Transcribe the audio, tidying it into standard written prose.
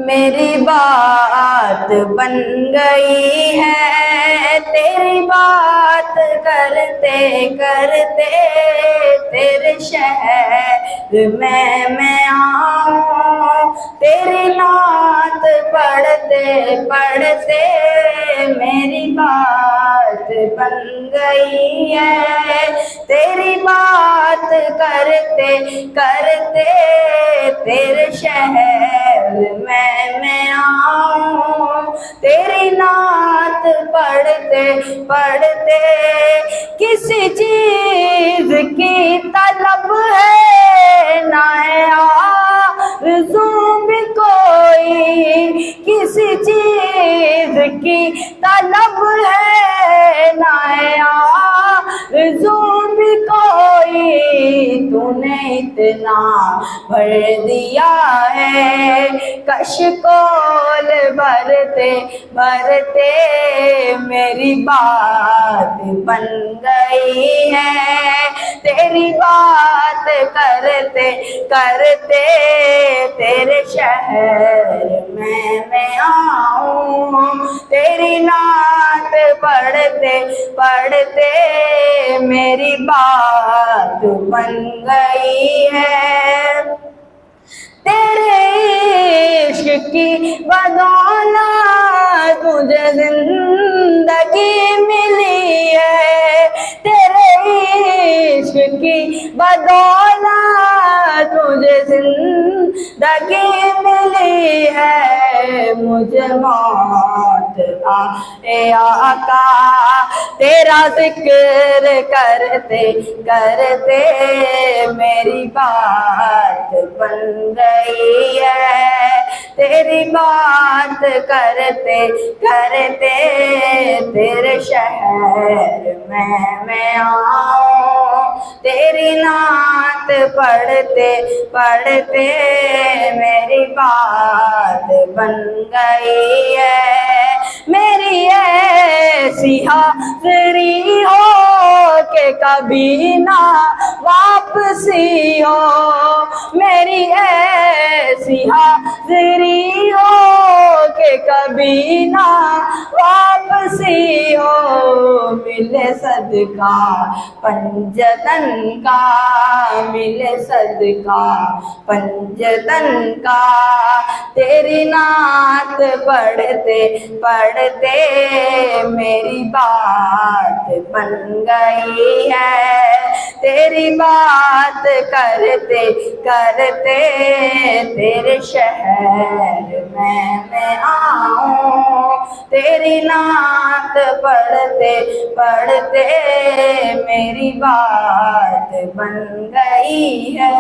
मेरी बात बन गई है, तेरी बात करते करते तेरे शहर में मैं आऊं। तेरी नात पढ़ते पढ़ते मेरी बात बन गई है, तेरी बात करते करते तेरे शहर में मैं आऊं। तेरी नात पढ़ते पढ़ते किसी चीज की तलब है ना है आरज़ू भी कोई, किसी चीज की तलब है ना है आरज़ू भी कोई। तूने इतना भर दिया है कशकोल भरते भरते मेरी बात बन गई है, तेरी बात करते करते तेरे शहर में मैं आऊं। तेरी नात पढ़ते पढ़ते मेरी बात बन गई है। तेरे इश्क की बदौलत मुझे जिंदगी मिली है, तेरे इश्क की बदौलत मुझे जिंदगी मिली है। मुझे मौत आए आका तेरा जिक्र करते करते मेरी बात बन गई है, तेरी बात करते करते तेरे शहर में मैं आऊं। तेरी नात पढ़ते पढ़ते मेरी बात बन गई है। मेरी ऐसी हाज़िरी हो के कभी ना वापसी हो, मेरी ऐसी हाज़िरी हो के कभी ना वापसी हो। मिले सदका पंजतन का, मिले सदका पंजतन का, तेरी नात पढ़ते पढ़ते मेरी बात बन गई है। तेरी बात करते करते तेरे शहर में मैं आऊं। तेरी नात पढ़ते पढ़ते मेरी बात बन गई है।